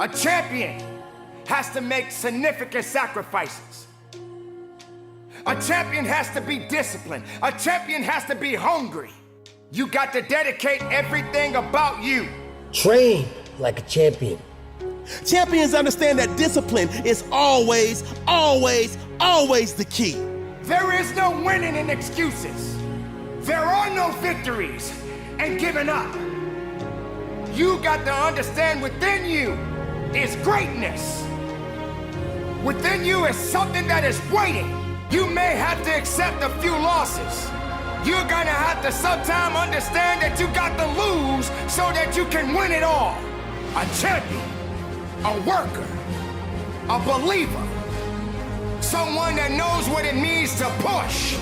A champion has to make significant sacrifices. A champion has to be disciplined. A champion has to be hungry. You got to dedicate everything about you. Train like a champion. Champions understand that discipline is always the key. There is no winning in excuses. There are no victories and giving up. You got to understand within you is greatness. Within you is something that is waiting. You may have to accept a few losses. You're gonna have to sometime understand that you got to lose so that you can win it all. A champion, a worker, a believer, someone that knows what it means to push,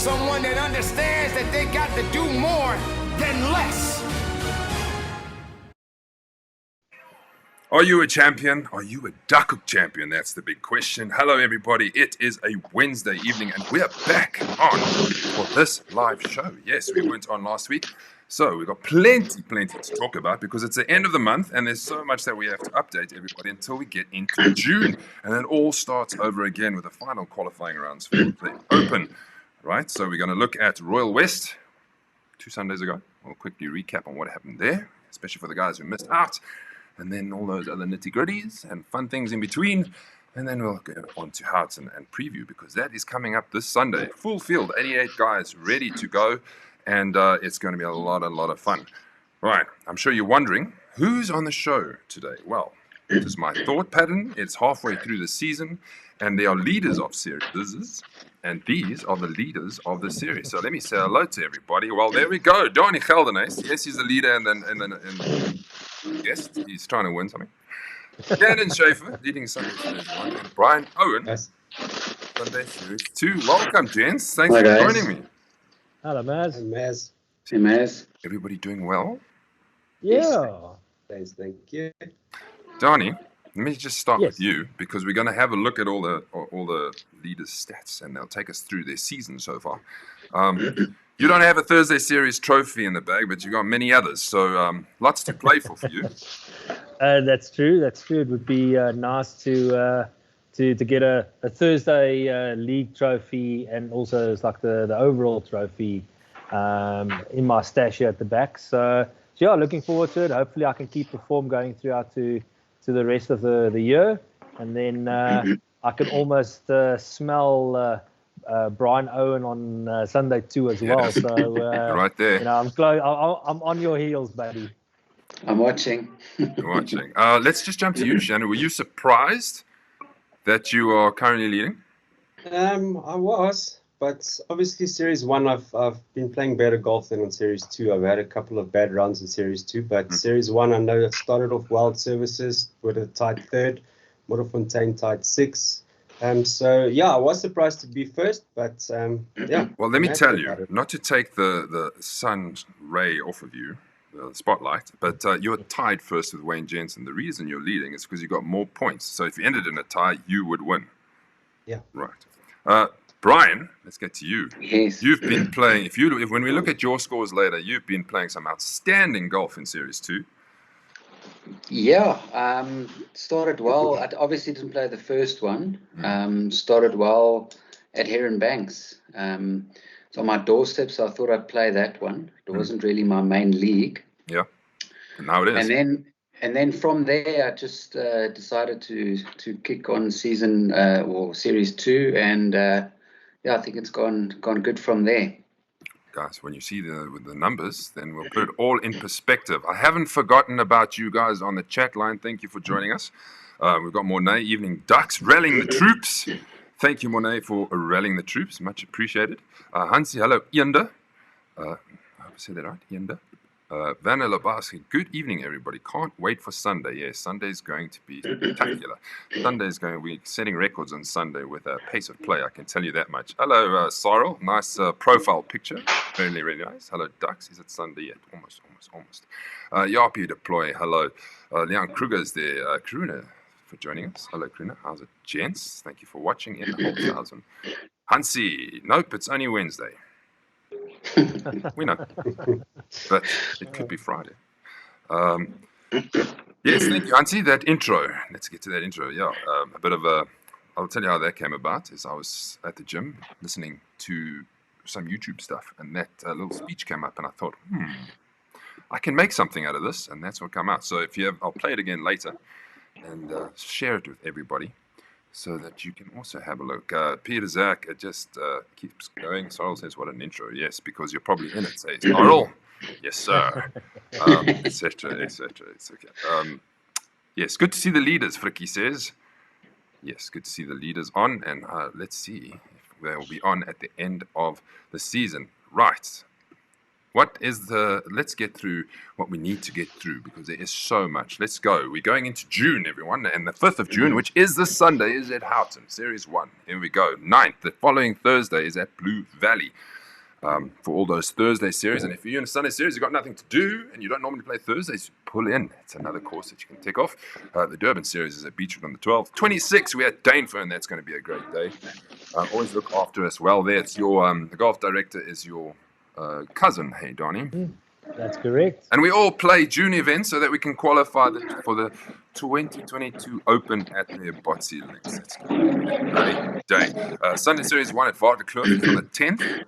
someone that understands that they got to do more than less. Are you a champion? Are you a Duckhook champion? That's the big question. Hello, everybody. It is a Wednesday evening, and we're back on for this live show. Yes, we weren't on last week, so we've got plenty to talk about because it's the end of the month, and there's so much that we have to update everybody until we get into June, and then all starts over again with the final qualifying rounds for the Open. Right, so we're going to look at Royal West 2 Sundays ago. We'll quickly recap on what happened there, especially for the guys who missed out. And then all those other nitty-gritties and fun things in between. And then we'll go on to Houghton and preview because that is coming up this Sunday. Full field, 88 guys ready to go. And it's going to be a lot of fun. Right, I'm sure you're wondering, who's on the show today? Well, this is my thought pattern. It's halfway through the season. And they are leaders of series. And these are the leaders of the series. So let me say hello to everybody. Well, there we go. Donnie Geldenhuis. Yes, he's the leader and yes, he's trying to win something. Gannon Schaefer, leading Sunday Series 1. And Brian Owen, Yes. Sunday Series 2. Welcome, gents. Thanks Hi, for guys. joining me. Hello, Maz. Hey, Maz. Everybody doing well? Yeah. Thanks, thank you. Donnie, let me just start Yes. with you because we're going to have a look at all the leaders' stats, and they'll take us through their season so far. You don't have a Thursday Series trophy in the bag, but you've got many others, so lots to play for you. That's true. It would be nice to get a Thursday league trophy and also it's like the overall trophy in my stash here at the back. So yeah, looking forward to it. Hopefully I can keep the form going throughout to the rest of the year, and then I can almost smell Brian Owen on Sunday too as well. So Right there. you know, I'm close. I'm on your heels, buddy. I'm watching. You're watching. Let's just jump to you, Shannon. Were you surprised that you are currently leading? I was, but obviously Series 1, I've been playing better golf than on Series 2. I've had a couple of bad rounds in Series 2, but Series 1, I know I started off Wild Services with a tied 3rd, Modderfontein tied 6th. So yeah, I was surprised to be first, but yeah. Well, let me I'm tell happy you, about it. not to take the sun ray off of you, the spotlight, but you're tied first with Wayne Jensen. The reason you're leading is because you got more points. So if you ended in a tie, you would win. Yeah. Right. Brian, let's get to you. Yes. You've been playing. If when we look at your scores later, you've been playing some outstanding golf in Series 2. Yeah, started well. I obviously didn't play the first one. Started well at Heron Banks. It's on my doorstep, so I thought I'd play that one. It wasn't really my main league. Yeah. And now it is. And then from there, I just decided to kick on season or Series 2, and yeah, I think it's gone good from there. Guys, when you see the numbers, then we'll put it all in perspective. I haven't forgotten about you guys on the chat line. Thank you for joining us. We've got Mornay, Evening Ducks, rallying the troops. Thank you, Mornay, for rallying the troops. Much appreciated. Hansi, hello, Ienda. I hope I said that right, Ienda. Vanna Labaski, good evening, everybody. Can't wait for Sunday. Yes, Sunday's going to be spectacular. We're setting records on Sunday with a pace of play, I can tell you that much. Hello, Cyril. Nice profile picture. Really, really nice. Hello, Ducks. Is it Sunday yet? Almost. Yapi Deploy, hello. Leon Kruger's there. Karuna for joining us. Hello, Karuna. How's it, gents? Thank you for watching in the whole thousand. Hansi, nope, it's only Wednesday. We know, but it could be Friday. Yes, thank you, Auntie. That intro. Let's get to that intro. Yeah, a bit of a. I'll tell you how that came about. Is I was at the gym listening to some YouTube stuff, and that little speech came up, and I thought, I can make something out of this, and that's what came out. So if you have, I'll play it again later, and share it with everybody, so that you can also have a look. Peter Zach, it just keeps going. Sorrel says, "What an intro!" Yes, because you're probably in it. Says Sorrel. Yes, sir. Etc. Etc. It's okay. Yes, good to see the leaders. Fricky says. Yes, good to see the leaders on, and let's see if they will be on at the end of the season. Right. Let's get through what we need to get through, because there is so much. Let's go. We're going into June, everyone, and the 5th of June, which is this Sunday, is at Houghton, Series 1. Here we go. 9th, the following Thursday, is at Blue Valley. For all those Thursday series, and if you're in a Sunday series, you've got nothing to do, and you don't normally play Thursdays, pull in. It's another course that you can tick off. The Durban series is at Beachwood on the 12th. 26th, we're at Danefern. That's going to be a great day. Always look after us well there. It's your the golf director is your cousin. Hey, Donnie. That's correct. And we all play June events so that we can qualify for the 2022 Open at the Botsy Links. That's going to be a great day. Sunday series 1 at Vaardekloof on the 10th.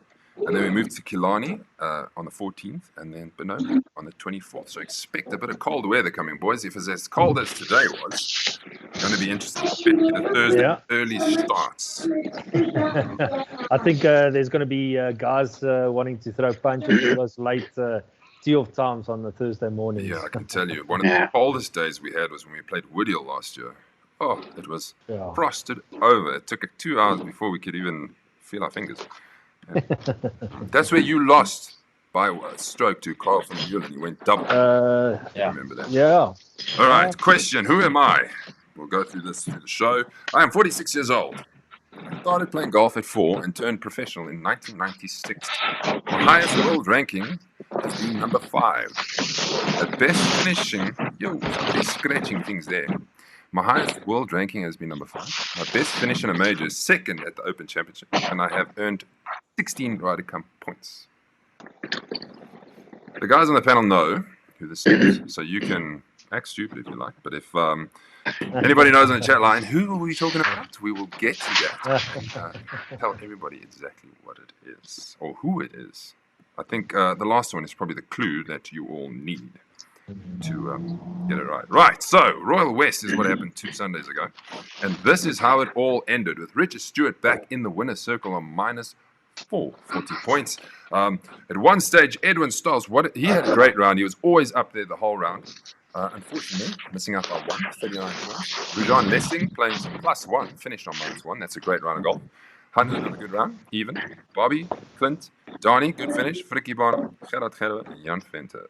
And then we moved to Killarney on the 14th, and then Benoni on the 24th. So expect a bit of cold weather coming, boys. If it's as cold as today was, it's going to be interesting. The Thursday early starts. I think there's going to be guys wanting to throw punches in those late tee-off times on the Thursday mornings. Yeah, I can tell you. One of the coldest days we had was when we played Woodhill last year. Oh, it was frosted over. It took 2 hours before we could even feel our fingers. Yeah. That's where you lost by a stroke to Carl van Meulen. You went double. Remember that? Yeah. All right. Question: who am I? We'll go through this through the show. I am 46 years old. I started playing golf at 4 and turned professional in 1996. My highest world ranking has been number 5. At best finishing, somebody's scratching things there. My highest world ranking has been number 5. My best finish in a major is 2nd at the Open Championship, and I have earned 16 Ryder Cup points. The guys on the panel know who this is, so you can act stupid if you like, but if anybody knows on the chat line, who are we talking about? We will get to that and tell everybody exactly what it is, or who it is. I think the last one is probably the clue that you all need to get it right. Right, so Royal West is what happened 2 Sundays ago, and this is how it all ended, with Richard Stewart back in the winner's circle on minus 40 points. At one stage, Edwin Stiles, he had a great round. He was always up there the whole round. Unfortunately, missing out by 39 points. Rujan Lessing playing +1, finished on -1. That's a great round of golf. Hunter, another good round, even. Bobby, Clint, Donnie, good finish. Frikkie Bonner, Gerard Gerber, and Jan Venter.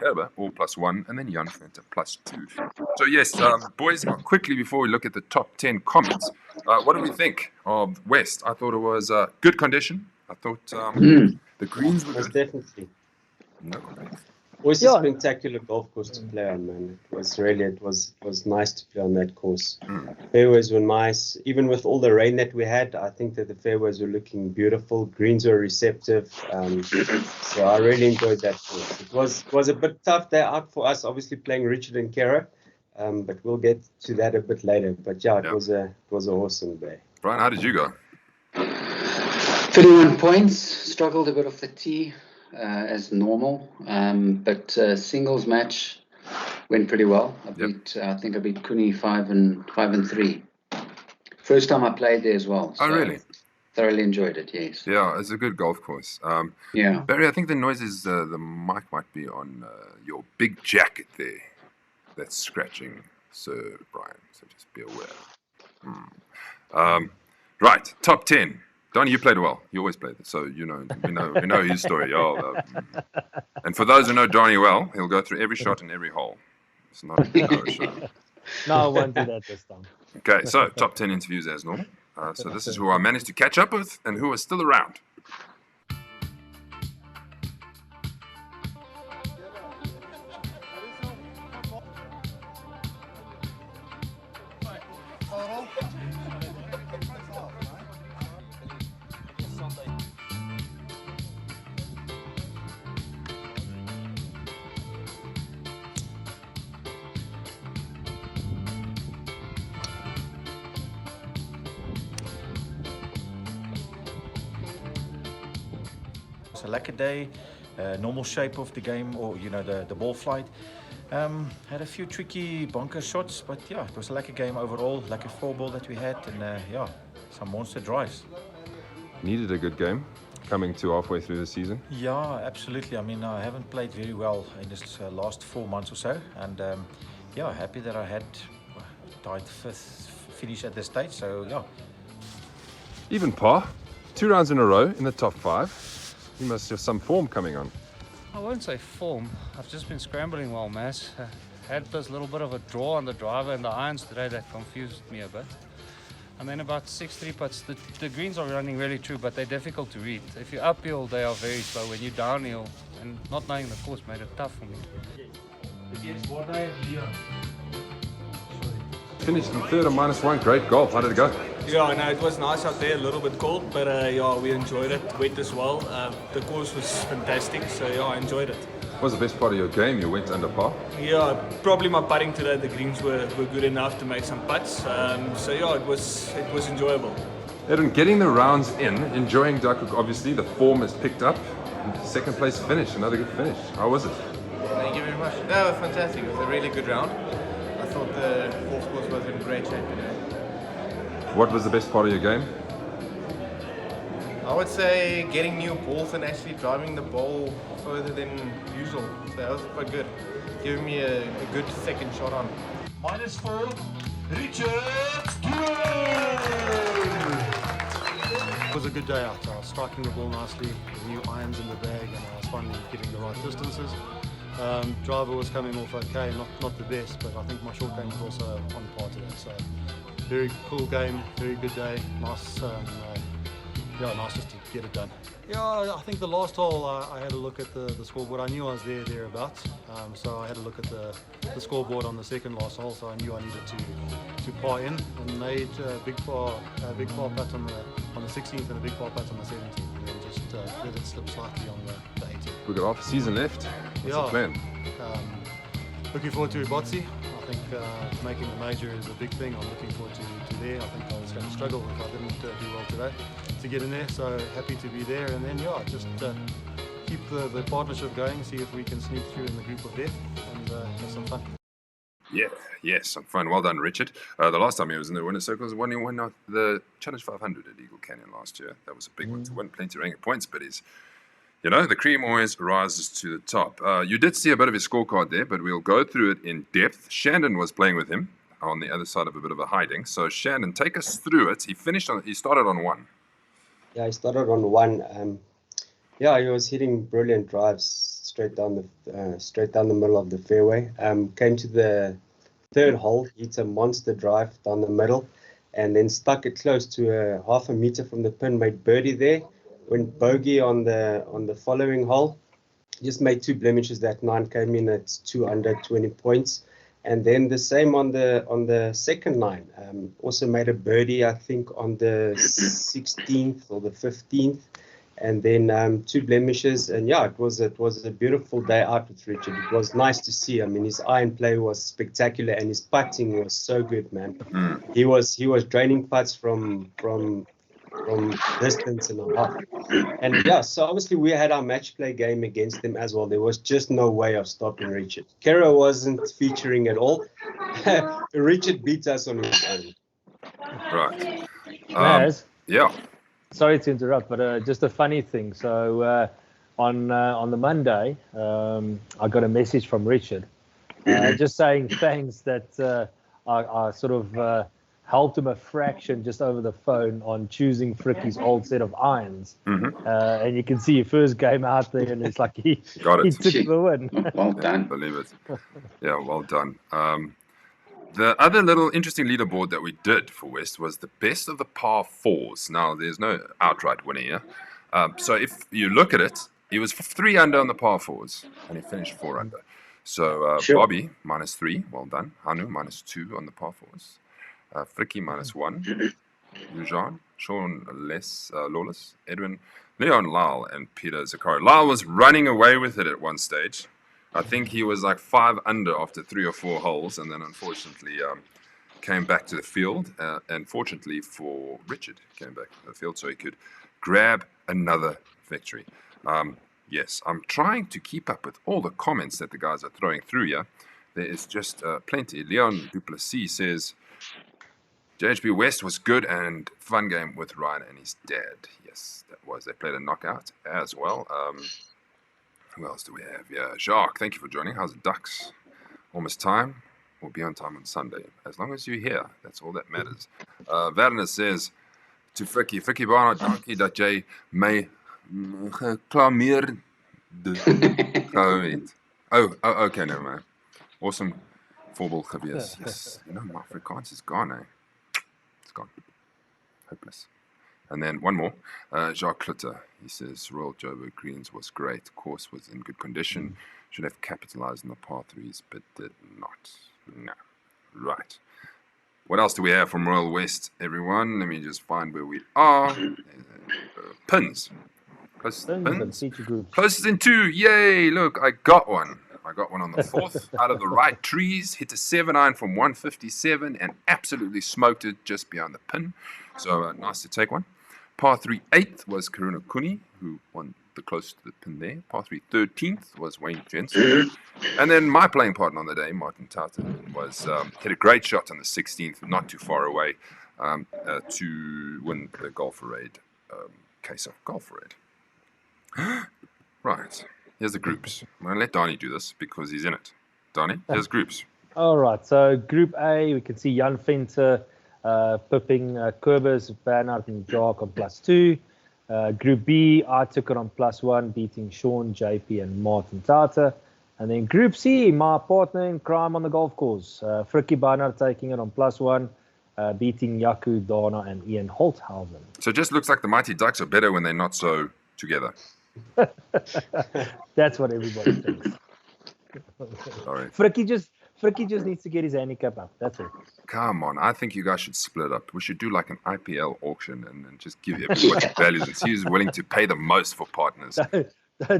Gerber, all +1, and then Jan Venter +2. So yes, boys, quickly before we look at the top 10 comments, what do we think of West? I thought it was good condition. I thought the greens were Most good. definitely. No complaints. Was a spectacular golf course to play on, man. It was nice to play on that course. Fairways were nice, even with all the rain that we had. I think that the fairways were looking beautiful. Greens were receptive, so I really enjoyed that course. It was a bit tough day out for us, obviously playing Richard and Kara, but we'll get to that a bit later. But it was an awesome day. Brian, how did you go? 31 points. Struggled a bit off the tee. As normal, but singles match went pretty well. I think I beat Cooney 5 and 3. First time I played there as well. So really? Thoroughly enjoyed it. Yes. Yeah, it's a good golf course. Barry, I think the noise is the mic might be on your big jacket there. That's scratching, Sir Brian. So just be aware. Right, top 10. Donnie, you played well. You always played it, so we know his story. And for those who know Donnie well, he'll go through every shot and every hole. It's not a show. No, I won't do that this time. Okay, so top 10 interviews as normal. So this is who I managed to catch up with and who are still around. a lacquer day, normal shape of the game, or the ball flight. Had a few tricky bunker shots, but yeah, it was a lacquer game overall, lacquer 4-ball that we had, and some monster drives. Needed a good game coming to halfway through the season. Yeah, absolutely. I mean, I haven't played very well in this last 4 months or so, and happy that I had tied 5th finish at this stage. So yeah. Even par, 2 rounds in a row in the top 5. You must have some form coming on. I won't say form. I've just been scrambling well, Mas. Had this little bit of a draw on the driver and the irons today that confused me a bit. And then about 6-3 putts. The greens are running really true, but they're difficult to read. If you're uphill, they are very slow. When you're downhill, and not knowing the course made it tough for me. Finished in 3rd on -1. Great golf. How did it go? Yeah, no, it was nice out there, a little bit cold, but we enjoyed it. Wet as well. The course was fantastic, so I enjoyed it. What was the best part of your game? You went under par? Yeah, probably my putting today. The greens were good enough to make some putts. It was enjoyable. Edwin, getting the rounds in, enjoying Duckhook, obviously. The form has picked up. 2nd place finish, another good finish. How was it? Thank you very much. No, it was fantastic. It was a really good round. I thought the golf course was in great shape today. What was the best part of your game? I would say getting new balls and actually driving the ball further than usual. So that was quite good. Giving me a good second shot on. -4, Richard. It was a good day out. I was striking the ball nicely, with new irons in the bag, and I was finally getting the right distances. Driver was coming off okay, not the best, but I think my short game was also on par today. So very cool game, very good day. Nice, nice just to get it done. Yeah, I think the last hole I had a look at the scoreboard. I knew I was thereabouts. So I had a look at the scoreboard on the second last hole. So I knew I needed to par in, and made a big par putt on the 16th and a big par putt on the 17th, and then just let it slip slightly on the 18th. We've got half a season left. What's the plan? Looking forward to Ibotsi. I think making the major is a big thing. I'm looking forward to there. I think I was going to struggle if I didn't do well today to get in there. So happy to be there, and then just keep the partnership going. See if we can sneak through in the group of death and have some fun. Yeah, some fun. Well done, Richard. The last time he was in the winner's circles, when he won the Challenge 500 at Eagle Canyon last year. That was a big one to win. Plenty of ranking points, but the cream always rises to the top. You did see a bit of his scorecard there, but we'll go through it in depth. Shandon was playing with him on the other side of a bit of a hiding. So Shandon, take us through it. He started on 1. Yeah, I started on 1. He was hitting brilliant drives straight down the middle of the fairway. Came to the 3rd hole, hit a monster drive down the middle, and then stuck it close to half a meter from the pin. Made birdie there. Went bogey on the following hole. Just made 2 blemishes that night. Came in at 2 under 20 points. And then the same on the second 9. Also made a birdie, I think, on the 16th or the 15th. And then 2 blemishes. And it was a beautiful day out with Richard. It was nice to see. I mean, his iron play was spectacular, and his putting was so good, man. He was draining putts from distance and a half. And so obviously we had our match play game against them as well. There was just no way of stopping Richard. Kero wasn't featuring at all. Richard beat us on his own. Right. Naz? Yeah. Sorry to interrupt, but just a funny thing. So on the Monday, I got a message from Richard just saying thanks that I sort of helped him a fraction just over the phone on choosing Fricky's old set of irons. And you can see your first game out there, and it's like he took the win. Well done. Believe it. Yeah, well done. The other little interesting leaderboard that we did for West was the best of the par 4s. Now, there's no outright winner here. So if you look at it, he was 3 under on the par 4s, and he finished 4 under. So Bobby, -3, well done. Hanu, -2 on the par 4s. Fricky, -1. Lujan, Sean Lawless, Edwin, Leon Lyle, and Peter Zakari. Lyle was running away with it at one stage. I think he was like 5 under after 3 or 4 holes, and then unfortunately came back to the field. And fortunately for Richard, came back to the field so he could grab another victory. Yes, I'm trying to keep up with all the comments that the guys are throwing through here. There is just plenty. Leon Duplessis says, JHB West was good and fun game with Ryan and his dad. Yes, that was. They played a knockout as well. Who else do we have? Yeah, Jacques, thank you for joining. How's the Ducks? Almost time. We'll be on time on Sunday. As long as you're here, that's all that matters. Werner says, to Frikkie Barnard, dankie dat jy my geklameerde gehou het. Oh, okay, never mind. Awesome voorbeeld gewees. Yes, you know, my Afrikaans is gone, eh? It's gone. Hopeless. And then one more, Jacques Klutter. He says, Royal Joburg Greens was great. Course was in good condition. Should have capitalized on the par threes, but did not. No. Right. What else do we have from Royal West, everyone? Let me just find where we are. Pins. Closest in 2. Yay! Look, I got one. I got one on the 4th out of the right trees. Hit a 7-iron from 157 and absolutely smoked it just behind the pin. So nice to take one. Par 3 8th was Karuna Kuni, who won the closest to the pin there. Par 3 13th was Wayne Jensen. And then my playing partner on the day, Martin Tata, was hit a great shot on the 16th, not too far away, to win the Golf Raid case of Golf Raid. Right, here's the groups. I'm going to let Donnie do this because he's in it. Donnie, here's groups. All right, so Group A, we can see Jan Venter pipping Kobus, Bernard and Jock on +2. Group B, I took it on +1, beating Sean, JP, and Martin Tata. And then Group C, my partner in crime on the golf course, Frikkie Barnard taking it on +1, beating Yaku, Dana, and Ian Holthausen. So it just looks like the Mighty Ducks are better when they're not so together. That's what everybody thinks. Sorry. Frikkie just needs to get his handicap up. That's it. Come on, I think you guys should split up. We should do like an IPL auction and just give everybody values and see who's willing to pay the most for partners.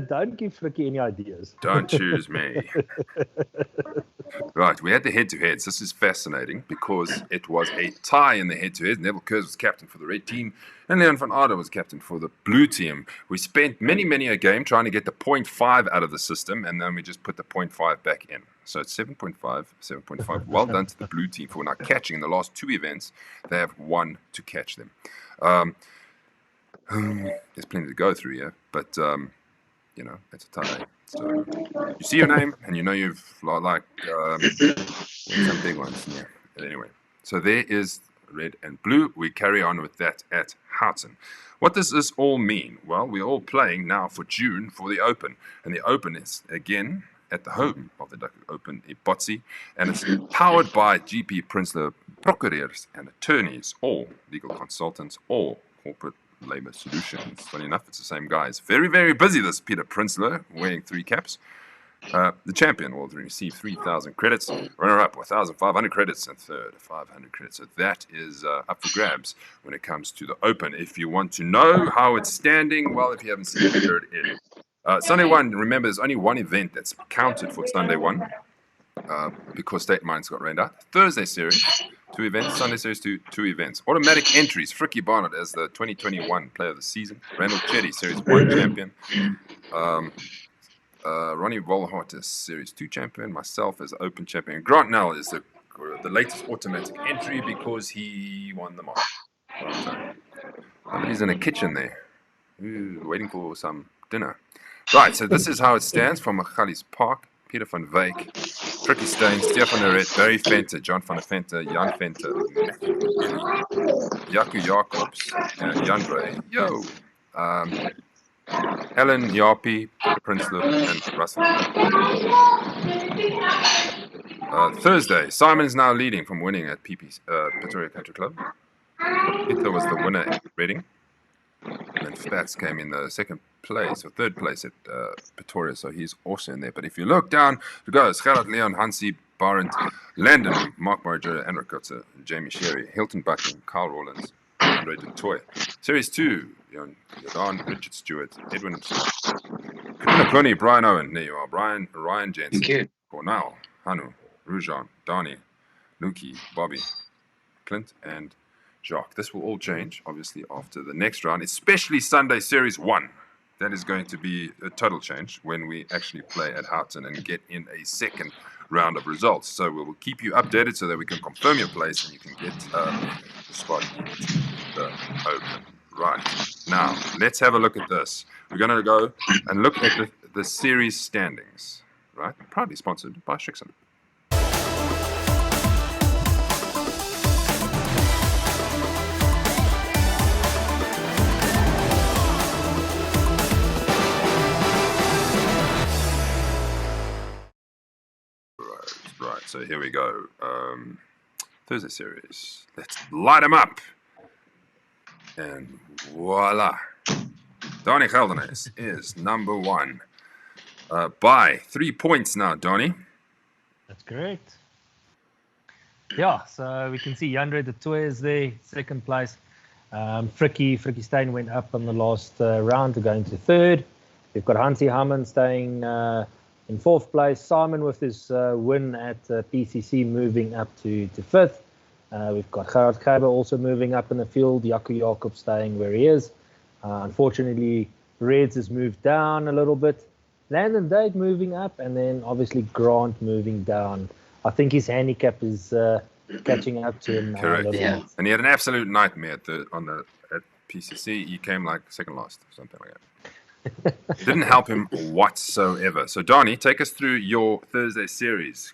Don't give Frikkie any ideas. Don't choose me. Right, we had the head-to-heads. This is fascinating because it was a tie in the head-to-head. Neville Kurz was captain for the red team, and Leon van Aarde was captain for the blue team. We spent many a game trying to get the 0.5 out of the system, and then we just put the 0.5 back in. So it's 7.5. Well done to the blue team for now catching in the last 2 events. They have 1 to catch them. There's plenty to go through here, but you know, it's a tie. So you see your name, and you know you've like some big ones. Yeah. Anyway, so there is red and blue. We carry on with that at Houghton. What does this all mean? Well, we're all playing now for June for the Open, and the Open is again at the home of the Duckhook Open, Ipotsi, and it's powered by GP Prinsloo procureurs and attorneys, all legal consultants, all corporate labor solutions. Funny enough, it's the same guys. Very busy, this Peter Prinsloo, wearing 3 caps. The champion will receive 3,000 credits, runner-up 1,500 credits, and third 500 credits. So that is up for grabs when it comes to the Open. If you want to know how it's standing, well, if you haven't seen it, here it is. Sunday 1, remember, there's only one event that's counted for Sunday 1 because State Mines got rained out. Thursday series, 2 events. Sunday series, 2 events. Automatic entries, Frikkie Barnard as the 2021 Player of the Season. Randall Chetty, Series 1 champion. Ronnie Volhart is Series 2 champion. Myself as Open champion. Grant Nell is the latest automatic entry because he won them all. Somebody's in a kitchen there. Ooh, waiting for some dinner. Right, so this is how it stands from Magalies Park. Peter van Wyk, Frikkie Steyn, Stefan Eret, Barry Venter, John van der Venter, Jan Venter, Jaco Jacobs, Jan Bray, Ellen Yapi, Prinsloo, and Russell. Thursday, Simon's now leading from winning at Pretoria Country Club. Peter was the winner at Reading. And Spats came in the third place at Pretoria, so he's also in there. But if you look down, it goes Gerard Leon, Hansi, Barent, Landon, Mark Marjorie, Enric Kotze, Jamie Sherry, Hilton Button, Carl Rawlins, Andre de Toy. Series 2, Jordan, Richard Stewart, Edwin Clooney, Brian Owen, there you are, Ryan Jensen, Cornell, Hanu, Rujan, Donnie, Nuki, Bobby, Clint, and Jacques. This will all change, obviously, after the next round, especially Sunday Series 1. that is going to be a total change when we actually play at Houghton and get in a second round of results. So we will keep you updated so that we can confirm your place and you can get the spot into the Open. Right. Now, let's have a look at this. We're going to go and look at the series standings. Right? Proudly sponsored by Strixon. Right, so here we go. Thursday series. Let's light them up. And voila. Donnie Geldernes is number one. By 3 points now, Donnie. That's correct. Yeah, so we can see Yandre de Tour is there, second place. Frikkie Steyn went up on the last round to go into third. We've got Hansi Hamann staying in fourth place. Simon with his win at PCC moving up to fifth. We've got Gerard Gerber also moving up in the field. Jaco Jacob staying where he is. Unfortunately, Reds has moved down a little bit. Landon Dade moving up, and then obviously Grant moving down. I think his handicap is catching up to him now. Correct. A little bit. And he had an absolute nightmare at PCC. He came like second last, something like that. Didn't help him whatsoever. So, Donnie, take us through your Thursday series.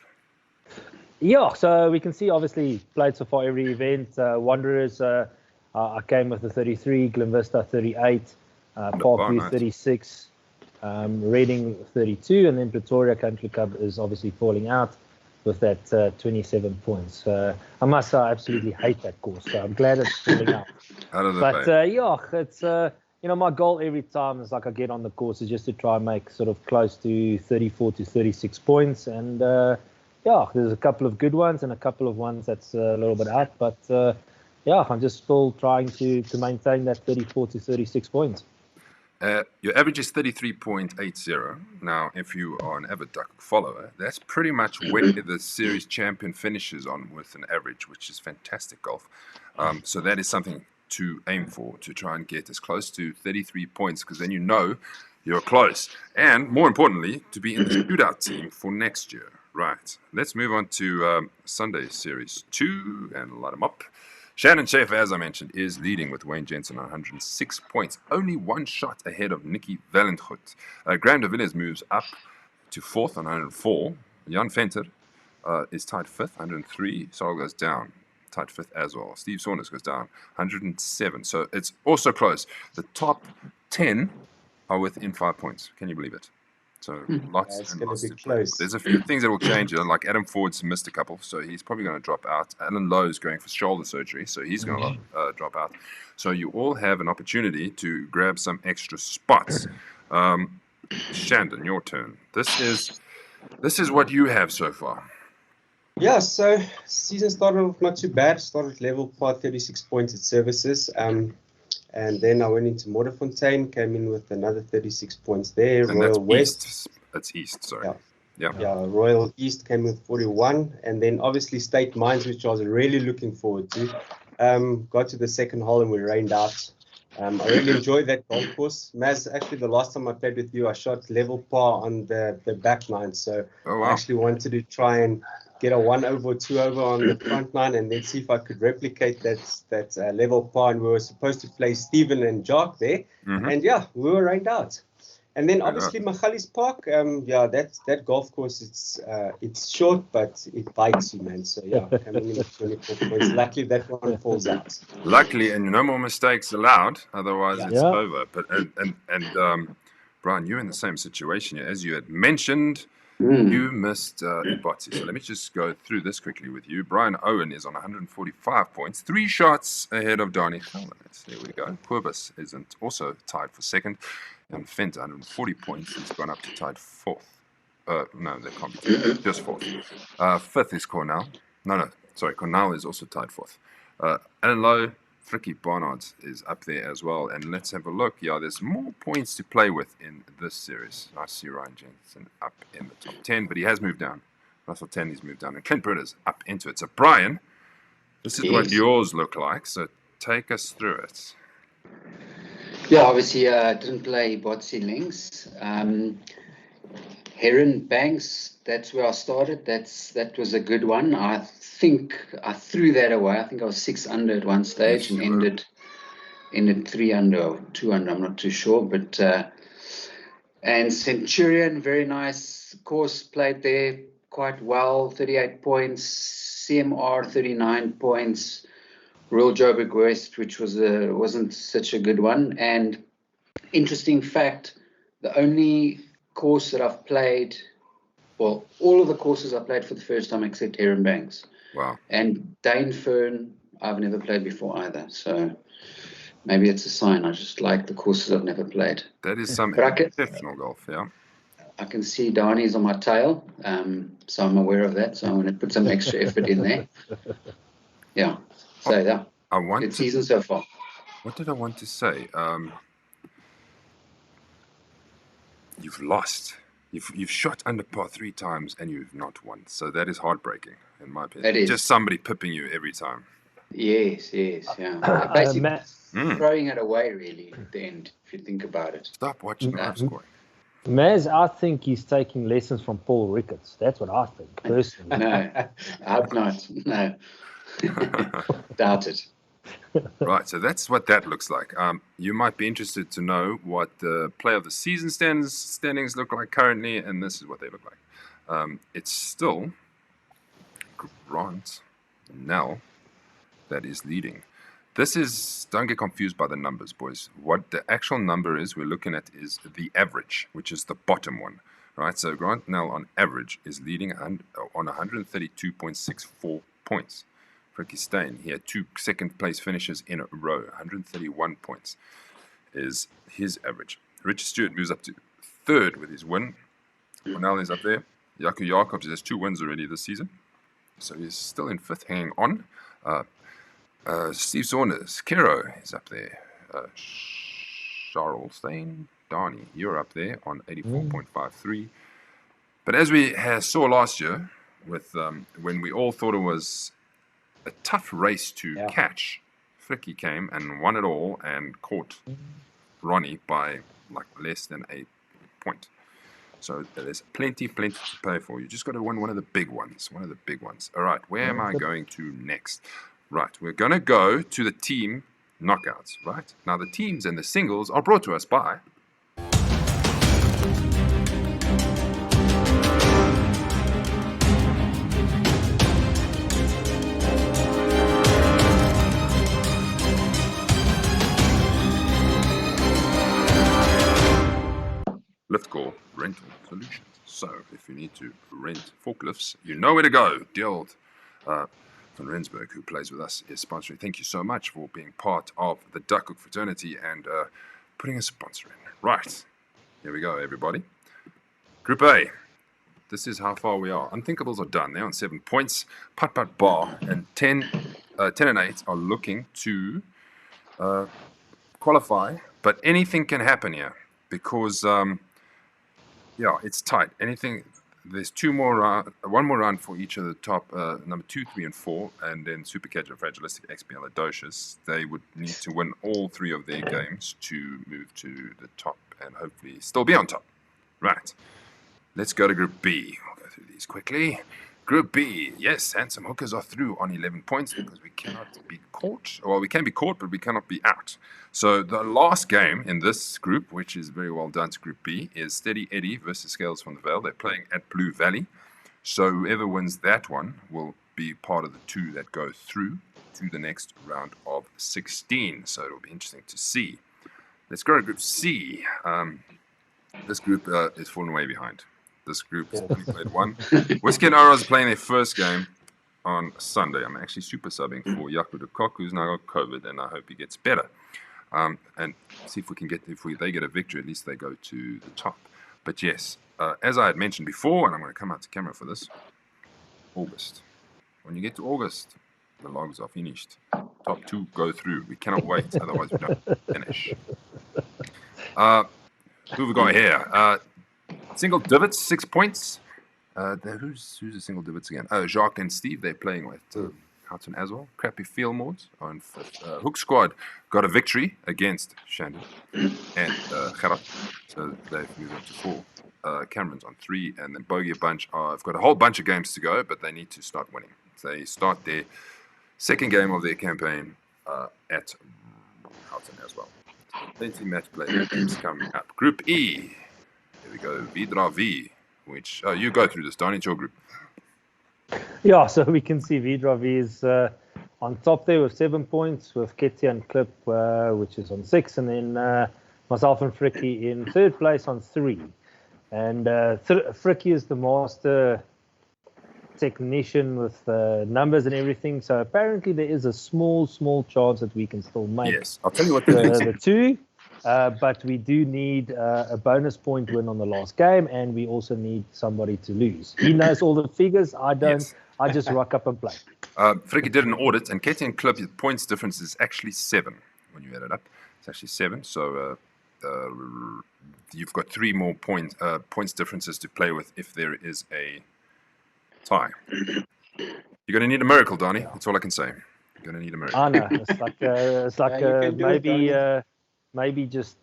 Yeah, so we can see obviously played so far every event. Wanderers, I came with the 33, Glenvista 38, Parkview 36, Reading 32, and then Pretoria Country Club is obviously falling out with that 27 points. I must say I absolutely hate that course, so I'm glad it's falling out. Yeah, it's my goal every time is like I get on the course is just to try and make sort of close to 34 to 36 points, and yeah, there's a couple of good ones and a couple of ones that's a little bit out, but yeah, I'm just still trying to maintain that 34 to 36 points. Your average is 33.80. Now, if you are an avid Duckhook follower, that's pretty much where the series champion finishes on with an average, which is fantastic golf. So that is something to aim for, to try and get as close to 33 points, because then you know you're close. And more importantly, to be in the shootout team for next year. Right. Let's move on to Sunday Series 2 and light them up. Shannon Schaefer, as I mentioned, is leading with Wayne Jensen on 106 points. Only one shot ahead of Nicky Valentgoed. Graham de Villiers moves up to fourth on 104. Jan Venter is tied fifth, 103. Sorrel goes down, tied fifth as well. Steve Saunders goes down, 107. So it's also close. The top 10 are within 5 points. Can you believe it? So lots and lots to play. There's a few things that will change. Like Adam Ford's missed a couple, so he's probably going to drop out. Alan Lowe's going for shoulder surgery, so he's going to drop out. So you all have an opportunity to grab some extra spots. Shandon, your turn. This is what you have so far. Yeah, so season started off not too bad. Started level par, 36 points at services. And then I went into Modderfontein, came in with another 36 points there. And Royal that's West. East. That's East, sorry. Yeah, Royal East came with 41. And then obviously State Mines, which I was really looking forward to. Got to the second hole and we rained out. I really enjoyed that golf course. Maz, actually the last time I played with you, I shot level par on the back nine. So I actually wanted to try and get a 1 over or 2 over on the front nine and then see if I could replicate that level par. And we were supposed to play Stephen and Jock there. And yeah, we were rained out. And then obviously Magalies Park, that golf course, it's short, but it bites you, man. So yeah, coming in with 24 points. Luckily that one falls out. Luckily, and no more mistakes allowed, otherwise it's over. But and Brian, you're in the same situation. As you had mentioned, you missed Ibotsi. So let me just go through this quickly with you. Brian Owen is on 145 points, 3 shots ahead of Donnie Geldernes. There we go. Quibus isn't also tied for second. And Fent, 140 points. He's gone up to tied fourth. No, they can't be just fourth. Fifth is Cornell. Sorry, Cornell is also tied fourth. Alan Lowe, Frikkie Barnard is up there as well. And let's have a look. Yeah, there's more points to play with in this series. I see Ryan Jensen up in the top 10, but he has moved down. Russell Tandy's moved down. And Clint Britta's up into it. So, Brian, this is what yours look like. So take us through it. Yeah, obviously didn't play Botsy Links. Heron Banks, that's where I started. That was a good one. I think I threw that away. I think I was 6 under at one stage and ended 3 under or 2 under. I'm not too sure, but and Centurion, very nice course, played there quite well. 38 points. CMR 39 points. Royal Joburg West, which wasn't such a good one. And interesting fact, the only course that I've played, well, all of the courses I played for the first time except Heron Banks. Wow. And Dane Fern, I've never played before either. So maybe it's a sign. I just like the courses I've never played. That is some But exceptional golf, yeah. I can see Darnie's on my tail, so I'm aware of that. So I'm going to put some extra effort in there. Yeah. So yeah, good season so far. What did I want to say? You've lost. You've shot under par 3 times and you've not won. So that is heartbreaking, in my opinion. That is. Just somebody pipping you every time. Yes, yeah. Basically throwing it away, really, at the end, if you think about it. Stop watching live scoring. Maz, I think he's taking lessons from Paul Ricketts. That's what I think, personally. No, I hope not. No. Doubt it. Right, so that's what that looks like. You might be interested to know what the Player of the Season standings look like currently, and this is what they look like. It's still Grant Nell that is leading. This is, don't get confused by the numbers, boys. What the actual number is we're looking at is the average, which is the bottom one. Right, so Grant Nell on average is leading on 132.64 points. Ricky Stein, he had 2 second place finishes in a row. 131 points is his average. Richard Stewart moves up to 3rd with his win. Cornell is up there. Jaco Jacobs has 2 wins already this season. So he's still in 5th, hanging on. Steve Saunders, Kiro is up there. Charles Stein, Darnie, you're up there on 84.53. But as we saw last year, with when we all thought it was a tough race to catch, Fricky came and won it all and caught Ronnie by like less than a point. So there's plenty to pay for. You just got to win one of the big ones. All right, where am I going to next? Right, we're going to go to the team knockouts, right? Now, the teams and the singles are brought to us by... Liftcore Rental Solutions. So, if you need to rent forklifts, you know where to go. Dild van Rensburg, who plays with us, is sponsoring. Thank you so much for being part of the Duckhook fraternity and putting a sponsor in. Right, here we go, everybody. Group A. This is how far we are. Unthinkables are done. They're on 7 points. Putt Putt Bar and 10 and 8 are looking to qualify, but anything can happen here because it's tight. There's one more round for each of the top number 2, 3, and 4, and then Super Catch and Fragilistic XP Alidocious. They would need to win all 3 of their games to move to the top and hopefully still be on top. Right. Let's go to Group B. We'll go through these quickly. Group B, yes, Handsome Hookers are through on 11 points because we cannot be caught. Well, we can be caught, but we cannot be out. So the last game in this group, which is very well done to Group B, is Steady Eddie versus Scales from the Vale. They're playing at Blue Valley. So whoever wins that one will be part of the 2 that go through to the next round of 16. So it'll be interesting to see. Let's go to Group C. This group is falling way behind. This group has only played 1. Whiskey and Ora is playing their first game on Sunday. I'm actually super subbing for Jaco Duckhook, who's now got COVID, and I hope he gets better. And see if we can they get a victory, at least they go to the top. But yes, as I had mentioned before, and I'm going to come out to camera for this, August. When you get to August, the logs are finished. Top 2 go through. We cannot wait, otherwise we don't finish. Who have we got here? Single divots, 6 points. Who's the single divots again? Oh, Jacques and Steve. They're playing with Houghton as well. Crappy Field Mods on 5th. Hook Squad got a victory against Shandon and Gerard. So they've moved up to 4. Cameron's on 3, and then Bogey Bunch have got a whole bunch of games to go, but they need to start winning. They start their second game of their campaign at Houghton as well. Plenty match play games coming up. Group E. Here we go. Vidra V. Which you go through this, Don. It's your group. Yeah, so we can see Vidra V is on top there with 7 points, with Ketty and Clip, which is on 6, and then myself and Fricky in 3rd place on 3. And Fricky is the master technician with numbers and everything. So apparently there is a small chance that we can still make. Yes, I'll tell you what the 2. But we do need a bonus point win on the last game, and we also need somebody to lose. He knows all the figures. I don't. Yes. I just rock up and play. Fricky did an audit, and Katie and Clip, the points difference is actually 7 when you add it up. It's actually 7. So you've got 3 more points differences to play with if there is a tie. You're going to need a miracle, Donnie. That's all I can say. You're going to need a miracle. I know. It's like maybe just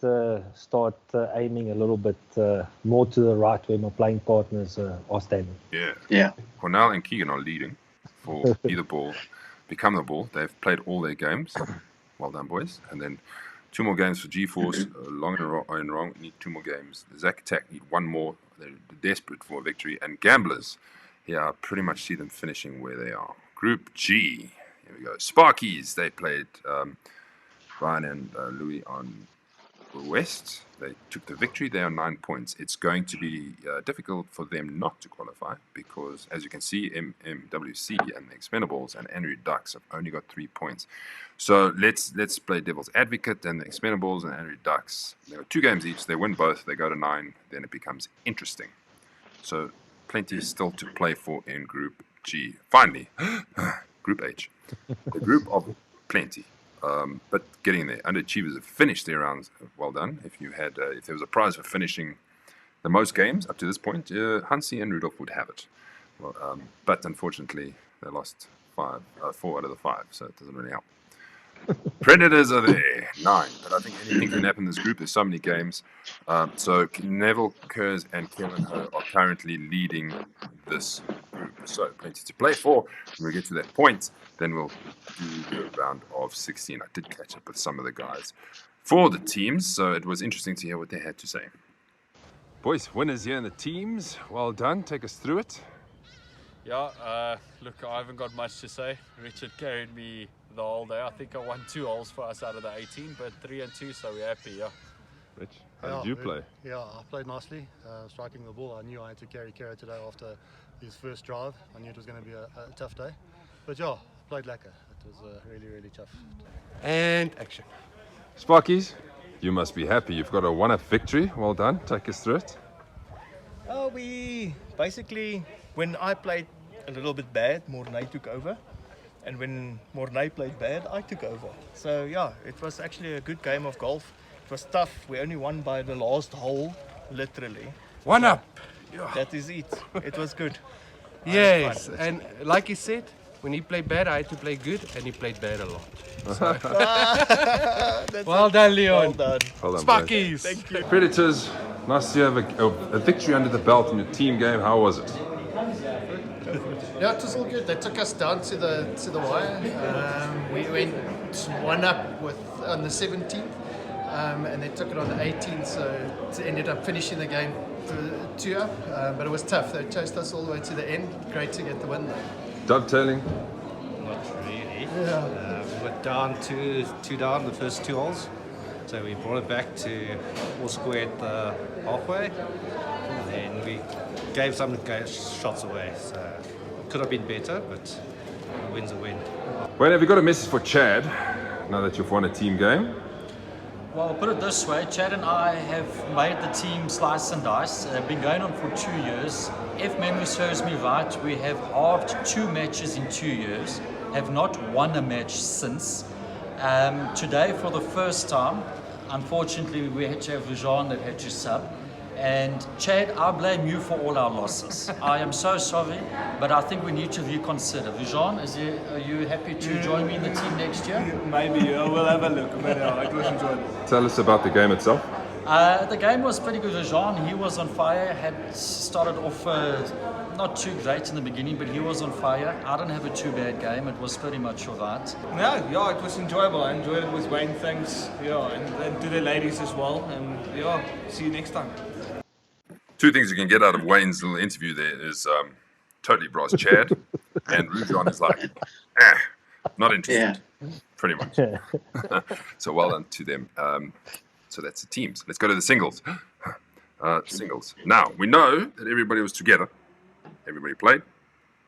start aiming a little bit more to the right where my playing partners are standing. Yeah. Cornell and Keegan are leading for Be the Ball, Become the Ball. They've played all their games. Well done, boys. And then 2 more games for G-Force. Long and Wrong need 2 more games. Zack Attack need 1 more. They're desperate for a victory. And Gamblers, I pretty much see them finishing where they are. Group G. Here we go. Sparkies. They played Ryan and Louis on West. They took the victory. They are 9 points. It's going to be difficult for them not to qualify because, as you can see, MWC and the Expendables and Andrew Ducks have only got 3 points. So let's play devil's advocate, and the Expendables and Andrew Ducks, they got 2 games each. They win both. They go to 9. Then it becomes interesting. So plenty still to play for in Group G. Finally, Group H. The group of plenty. But getting there, underachievers have finished their rounds. Well done. If there was a prize for finishing the most games up to this point, Hansi and Rudolph would have it. Well, but unfortunately, they lost 4 out of the 5, so it doesn't really help. Predators are there, 9. But I think anything can happen in this group. There's so many games. So Neville, Kurz, and Kevin Ho are currently leading this group. So plenty to play for. When we get to that point, then we'll do the round of 16. I did catch up with some of the guys for the teams, so it was interesting to hear what they had to say. Boys, winners here in the teams. Well done. Take us through it. Yeah, look, I haven't got much to say. Richard carried me the whole day. I think I won 2 holes for us out of the 18, but 3 and 2, so we're happy, yeah. Rich, how did you play? Yeah, I played nicely, striking the ball. I knew I had to carry Kara today after his first drive. I knew it was going to be a tough day. But yeah, played lekker. It was really tough. And action. Sparkies, you must be happy. You've got a 1-up victory. Well done. Take us through it. We basically, when I played a little bit bad, Mornay took over. And when Mornay played bad, I took over. So yeah, it was actually a good game of golf. It was tough. We only won by the last hole, literally. 1 up. Yeah. That is it. It was good. Yes, and like he said, when he played bad, I had to play good, and he played bad a lot. So. Well done, Leon. Well done. Sparkies. Thank you. Predators, nice to have a victory under the belt in your team game. How was it? Yeah, it was all good. They took us down to the wire. We went 1 up on the 17th, and they took it on the 18th, so it ended up finishing the game 2 up. But it was tough. They chased us all the way to the end. Great to get the win though. Dovetailing? Not really. Yeah. We were down two down the first 2 holes, so we brought it back to all squared halfway, and we gave some shots away. So could have been better, but a win's a win. Well, have you got a message for Chad now that you've won a team game? Well, put it this way, Chad and I have made the team Slice and Dice. Been going on for 2 years. If memory serves me right, we have halved 2 matches in 2 years, have not won a match since. Today, for the first time, unfortunately, we had to have Rajan that had to sub. And Chad, I blame you for all our losses. I am so sorry, but I think we need to reconsider. Vijan, are you happy to join me in the team next year? Maybe, we'll have a look, but it was enjoyable. Tell us about the game itself. The game was pretty good. Vijan, he was on fire, had started off not too great in the beginning, but he was on fire. I didn't have a too bad game. It was pretty much all right. Yeah, it was enjoyable. I enjoyed it with Wayne, thanks. Yeah, and to the ladies as well. And yeah, see you next time. Two things you can get out of Wayne's little interview there is totally brass Chad, and Rujan is like, not interested, pretty much. So well done to them. So that's the teams. Let's go to the singles. Singles. Now, we know that everybody was together. Everybody played.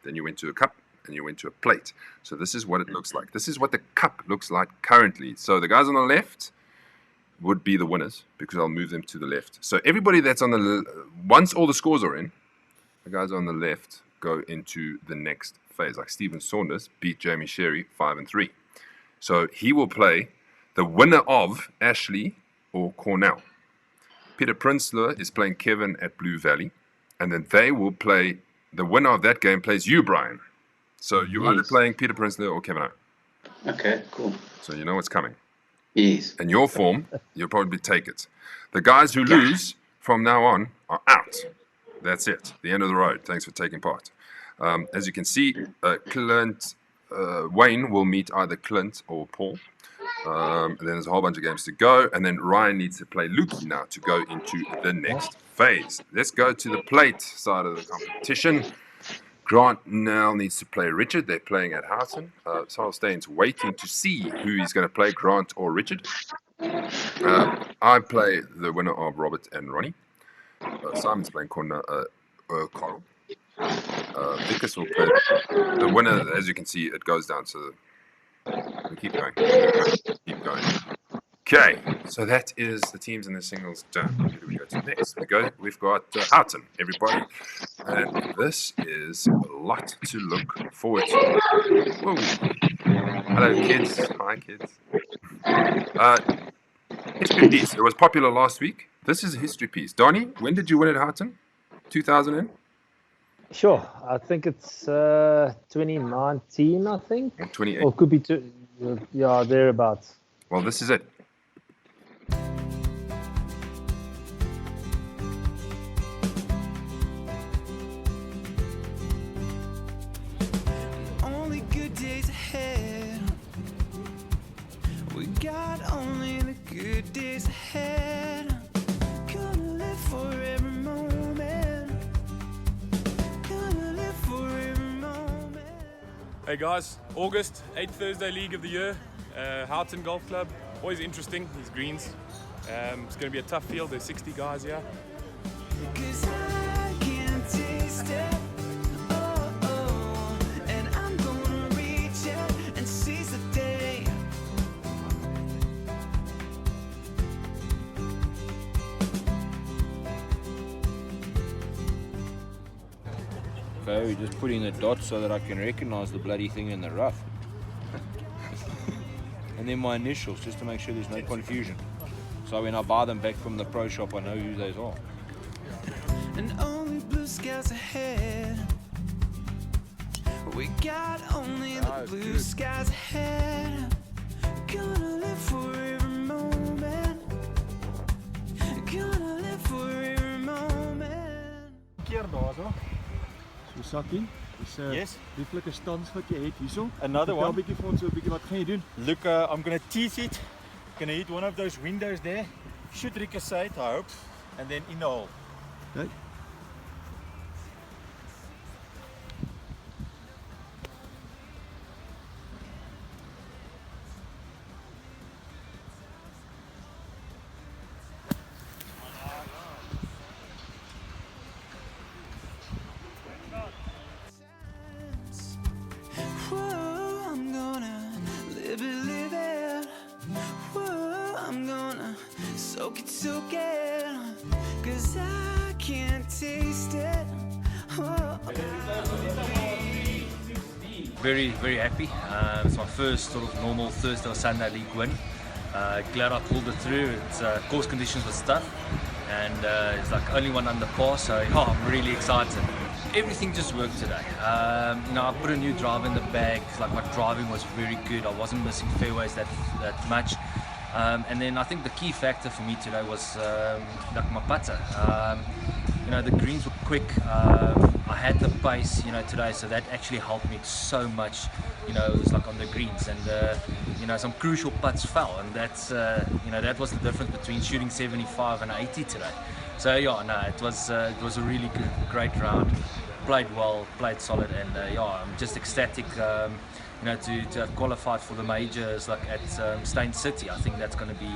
Then you went to a cup and you went to a plate. So this is what it looks like. This is what the cup looks like currently. So the guys on the left would be the winners because I'll move them to the left. So everybody that's on the once all the scores are in, the guys on the left go into the next phase. Like Stephen Saunders beat Jamie Sherry 5-3. So he will play the winner of Ashley or Cornell. Peter Prinsloo is playing Kevin at Blue Valley, and then they will play the winner of that game plays you, Brian. So you're either playing Peter Prinsloo or Kevin O. Okay, cool. So you know what's coming. Yes. And your form, you'll probably take it. The guys who lose from now on are out. That's it. The end of the road. Thanks for taking part. As you can see, Wayne will meet either Clint or Paul. And then there's a whole bunch of games to go. And then Ryan needs to play Lukey now to go into the next phase. Let's go to the plate side of the competition. Grant now needs to play Richard. They're playing at Houghton. Sarah Staines waiting to see who he's going to play, Grant or Richard. I play the winner of Robert and Ronnie. Simon's playing Carl. Vickers will play the winner. As you can see, it goes down. So we keep going. Keep going. Okay, so that is the teams and the singles done. Who do we go to next? We've got Houghton, everybody. And this is a lot to look forward to. Whoa. Hello, kids. Hi, kids. History piece. It was popular last week. This is a history piece. Donnie, when did you win at Houghton? 2000 and? Sure. I think it's 2019, I think. 28. Or it could be, thereabouts. Well, this is it. Only good days ahead. We got only the good days ahead. Gonna live for every moment. Gonna live for every moment. Hey guys, August, 8th Thursday League of the Year, Houghton Golf Club. Always interesting, these greens. It's going to be a tough field, there's 60 guys here. Cause I can taste it. Oh, oh. And I'm gonna reach it and seize the day. Okay, we're just putting the dots so that I can recognize the bloody thing in the rough. And then my initials, just to make sure there's no confusion. So when I buy them back from the pro shop, I know who those are. And only blue skies ahead. We got only the blue skies ahead. Gonna live for every moment. Gonna live for every moment. Keer daar zo. So Sakkie, dis Yes. lieflike stans wat jy het hierso. Another Vertel one. bietjie vir ons so 'n bietjie wat gaan jy doen? Look, I'm going to tease it. Gonna hit one of those windows there. Should ricochete, I hope. And then in the hole. Okay. Whoa, I'm gonna live it. Whoa, I'm gonna soak it. Cause I can't taste it. Whoa. Very, very happy. It's my first sort of normal Thursday or Sunday league win. Glad I pulled it through. It's course conditions were tough, and it's like only one under par, so yeah, I'm really excited. Everything just worked today. I put a new driver in the bag. Like my driving was very good. I wasn't missing fairways that much. And then I think the key factor for me today was like my putter. The greens were quick. I had the pace, today, so that actually helped me so much. It was like on the greens, and some crucial putts fell, and that's that was the difference between shooting 75 and 80 today. So yeah, no, it was a really great round. Played well, played solid, and I'm just ecstatic. To have qualified for the majors like at Stain City. I think that's going to be.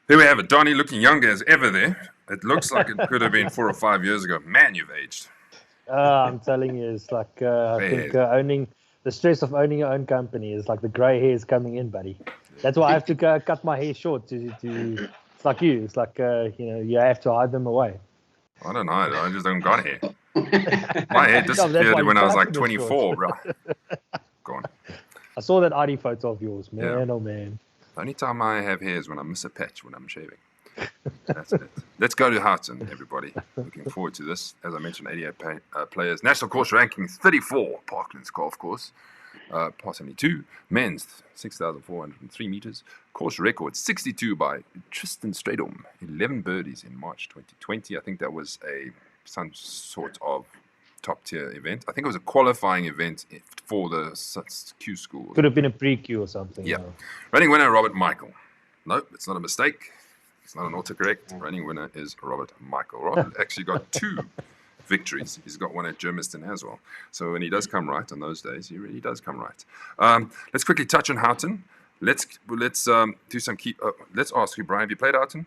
There we have it. Donnie looking younger as ever there. It looks like it could have been 4 or 5 years ago. Man, you've aged. I'm telling you, it's like I think owning the stress of owning your own company is like the grey hairs coming in, buddy. That's why I have to cut my hair short. It's like you. It's like you have to hide them away. I don't know. I just don't got hair. My hair disappeared when I was like 24, bro. Go on. I saw that ID photo of yours, man. Yeah. Oh man. The only time I have hair is when I miss a patch when I'm shaving. That's it. Let's go to Houghton, everybody. Looking forward to this. As I mentioned, 88 players. National course ranking 34. Parklands Golf Course. Par 72. Men's 6,403 meters. Course record 62 by Tristan Stradom. 11 birdies in March 2020. I think that was some sort of top-tier event. I think it was a qualifying event for the Q school. Could have been a pre-Q or something. Yeah. Running winner, Robert Michael. No, it's not a mistake. It's not an autocorrect. Running winner is Robert Michael. Robert actually got 2 victories. He's got one at Germiston as well. So when he does come right on those days, he really does come right. Let's quickly touch on Houghton. Let's do some key. Let's ask you, Brian, have you played Houghton?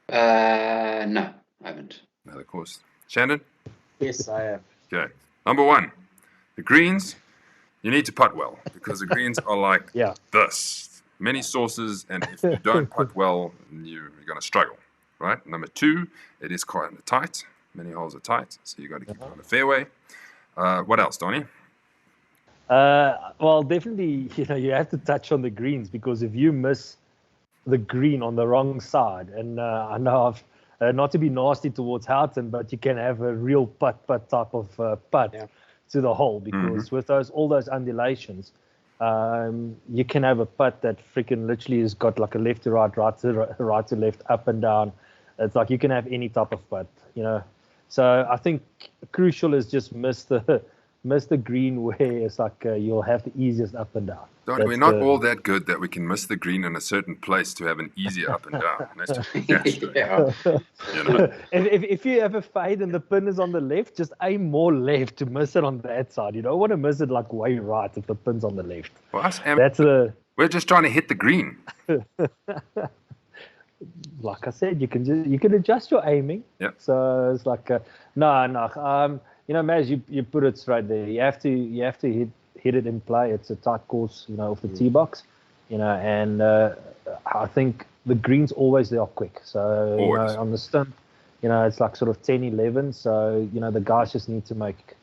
No, I haven't. No, of course. Shannon? Yes, I have. Okay. Number 1, the greens. You need to putt well because the greens are like this. Many sources, and if you don't putt well, you're going to struggle, right? Number 2, it is quite tight. Many holes are tight, so you got to keep it on the fairway. What else, Donnie? Well, definitely, you have to touch on the greens because if you miss the green on the wrong side, and I know I've not to be nasty towards Houghton, but you can have a real putt type of putt to the hole because with all those undulations, you can have a putt that freaking literally has got like a left to right, right to left, up and down. It's like you can have any type of putt, So I think crucial is just miss the green where it's like you'll have the easiest up and down. Donnie, we're not all that good that we can miss the green in a certain place to have an easier up and down. That's just If you have a fade and the pin is on the left, just aim more left to miss it on that side. You don't want to miss it like way right if the pin's on the left. Well, we're just trying to hit the green. Like I said, you can adjust your aiming. Yeah. So it's like no. Maz, you put it straight there. You have to hit it in play. It's a tight course, off the tee box, and I think the greens always they are quick. So on the stump, it's like sort of 10-11. So the guys just need to make,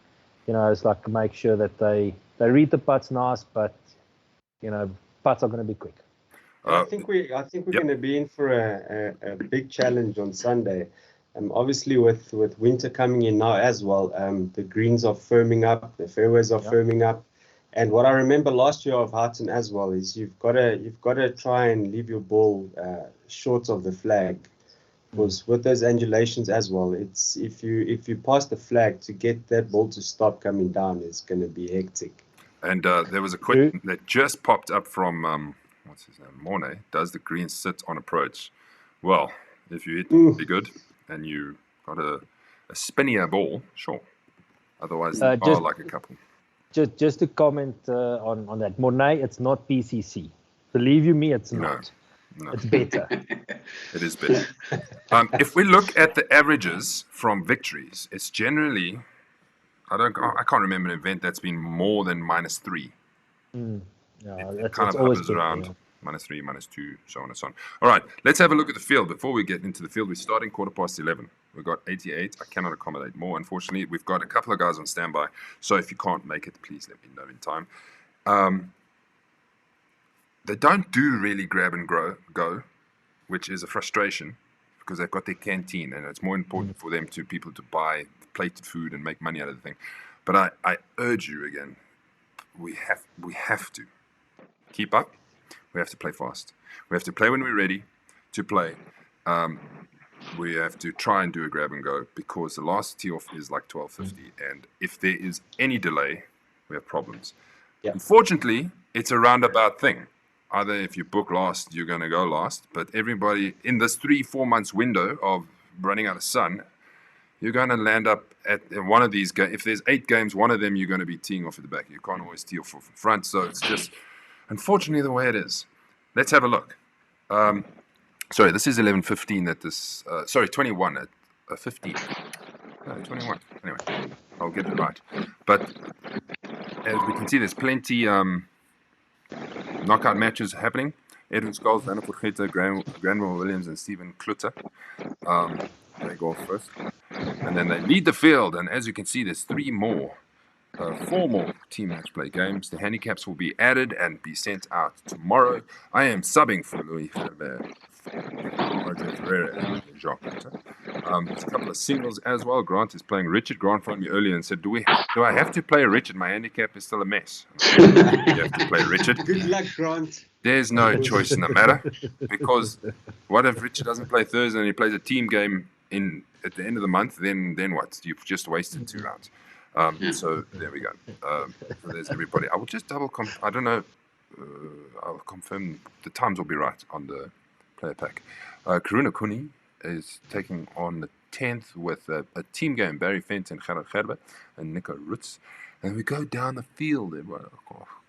it's like make sure that they read the putts nice, but putts are going to be quick. I think we're going to be in for a big challenge on Sunday. Obviously, with winter coming in now as well, the greens are firming up, the fairways are firming up, and what I remember last year of Houghton as well is you've got to try and leave your ball short of the flag, because with those undulations as well, it's if you pass the flag to get that ball to stop coming down, it's going to be hectic. And there was a question that just popped up from what's his name, Mornay. Does the green sit on approach? Well, if you hit be good. And you got a spinnier ball, sure. Otherwise, they are like a couple. Just to comment on that, Mornay, it's not PCC. Believe you me, it's not. No. It's better. It is better. If we look at the averages from victories, it's generally, I can't remember an event that's been more than -3. Yeah, It kind of always hovers good, around yeah. -3, -2, so on and so on. All right, let's have a look at the field. Before we get into the field, we're starting 11:15. We've got 88. I cannot accommodate more, unfortunately. We've got a couple of guys on standby, so if you can't make it, please let me know in time. They don't do really grab and go, which is a frustration because they've got their canteen and it's more important for them people to buy plated food and make money out of the thing. But I urge you again, we have to keep up. We have to play fast. We have to play when we're ready to play. We have to try and do a grab and go because the last tee off is like 12:50, and if there is any delay, we have problems. Unfortunately, it's a roundabout thing. Either if you book last, you're going to go last. But everybody in this 3-4 months window of running out of sun, you're going to land up at one of these games. If there's 8 games, one of them you're going to be teeing off at the back. You can't always tee off from front. So it's just, unfortunately, the way it is. Let's have a look. Sorry, this is 11:15 at this. 21 at 15. No, 21. Anyway, I'll get it right. But as we can see, there's plenty knockout matches happening. Edwin Scholes, Werner Potgieter, Granville Williams, and Stephen Klutter. They go first. And then they lead the field. And as you can see, there's 4 more team match play games. The handicaps will be added and be sent out tomorrow. I am subbing for Louis Ferreira and Jacques Klutter. There's a couple of singles as well. Grant is playing Richard. Grant phoned me earlier and said, do I have to play Richard? My handicap is still a mess. You have to play Richard. Good luck, Grant. There's no choice in the matter because what if Richard doesn't play Thursday and he plays a team game at the end of the month? Then what? You've just wasted 2 rounds. So there we go. So there's everybody. I will just I don't know. I'll confirm the times will be right on the player pack. Karuna Kuni is taking on the 10th with a team game. Barry Fenton, Gerard Gerber, and Nico Rutz. And we go down the field. I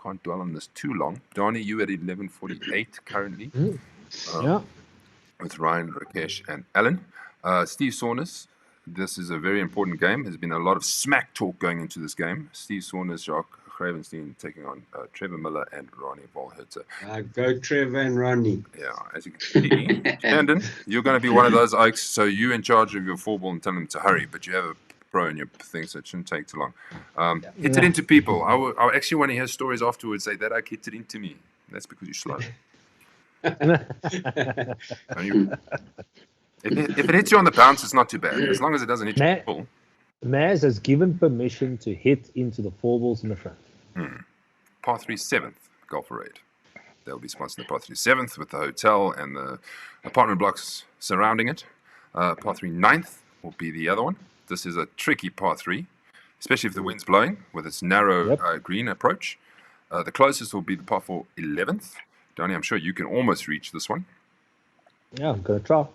can't dwell on this too long. Donnie, you at 11:48 currently. With Ryan, Rakesh, and Alan. Steve Saunders. This is a very important game. There's been a lot of smack talk going into this game. Steve Saunders, Jacques Gravenstein taking on Trevor Miller and Ronnie Volherter. Go Trevor and Ronnie. Yeah, as you can see, Shandon, you're going to be one of those oaks, so you're in charge of your 4-ball and tell them to hurry, but you have a pro in your thing, so it shouldn't take too long. Hit it into people. I actually want to hear stories afterwards say that oak hit it into me. That's because you're slow. If it hits you on the bounce, it's not too bad. As long as it doesn't hit you in the full. Maz has given permission to hit into the 4 balls in the front. Par 3 7th Golf Parade. They'll be sponsoring the Par 3 7th with the hotel and the apartment blocks surrounding it. Par 3 9th will be the other one. This is a tricky Par 3, especially if the wind's blowing with its narrow green approach. The closest will be the Par 4 11th. Donnie, I'm sure you can almost reach this one. Yeah, I'm going to try.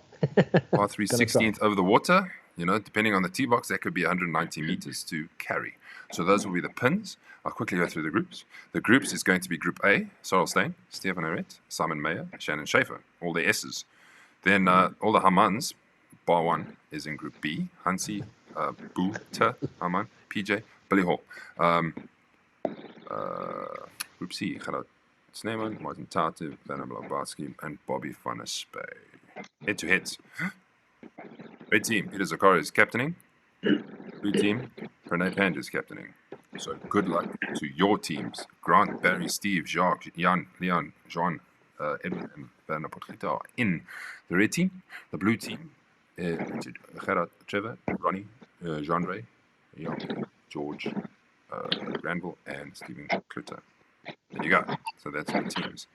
Par 3 16th over the water. You know, depending on the tee box, that could be 190 meters to carry. So those will be the pins. I'll quickly go through the groups. The groups is going to be Group A, Sorrel Steyn, Stefan Arett, Simon Mayer, Shannon Schaefer, all the S's. Then all the Hamans, bar 1, is in Group B, Hansi, Boete, Haman, PJ, Billy Hall. Group C, Gerard Sneeman, Martin Tate, Werner Blabatsky, and Bobby van der Spey. Head-to-heads. Red team, Peter Zakari is captaining. Blue team, Renee Pand is captaining. So good luck to your teams. Grant, Barry, Steve, Jacques, Jan, Leon, Jean, Edwin, and Werner Potgieter are in the red team. The blue team, Gerard, Trevor, Ronnie, Jean-Ray, Jan, George, Granville, and Stephen Klutter. There you go. So that's the teams.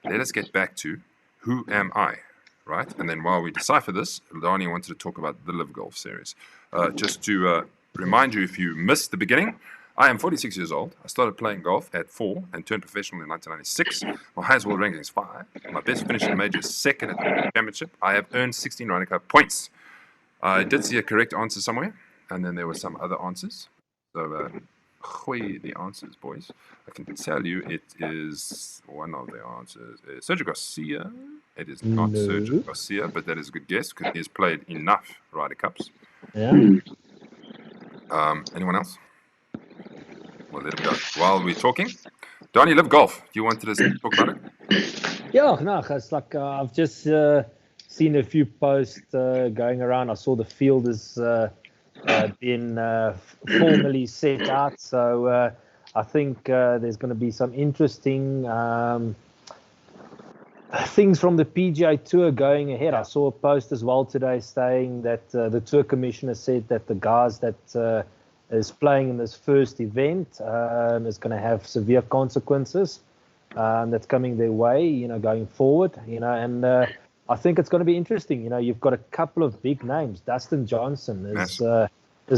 Let us get back to who am I? Right, and then while we decipher this, Lani wanted to talk about the Live Golf Series. Just to remind you, if you missed the beginning, I am 46 years old. I started playing golf at 4 and turned professional in 1996. My highest world ranking is 5. My best finish in the major is 2nd at the championship. I have earned 16 Ryder Cup points. I did see a correct answer somewhere, and then there were some other answers. So, the answers, boys. I can tell you it is one of the answers. Sergio Garcia. It is not Sergio Garcia, but that is a good guess because he has played enough Ryder Cups. Yeah. Anyone else? we'll let him go. While we're talking, Donnie, Live Golf. Do you want to talk about it? Yeah, no, it's like I've just seen a few posts going around. I saw the field has been formally set out, so I think there's going to be some interesting things from the PGA Tour going ahead. I saw a post as well today saying that the tour commissioner said that the guys that is playing in this first event is going to have severe consequences that's coming their way, going forward, and I think it's going to be interesting. You've got a couple of big names. Dustin Johnson is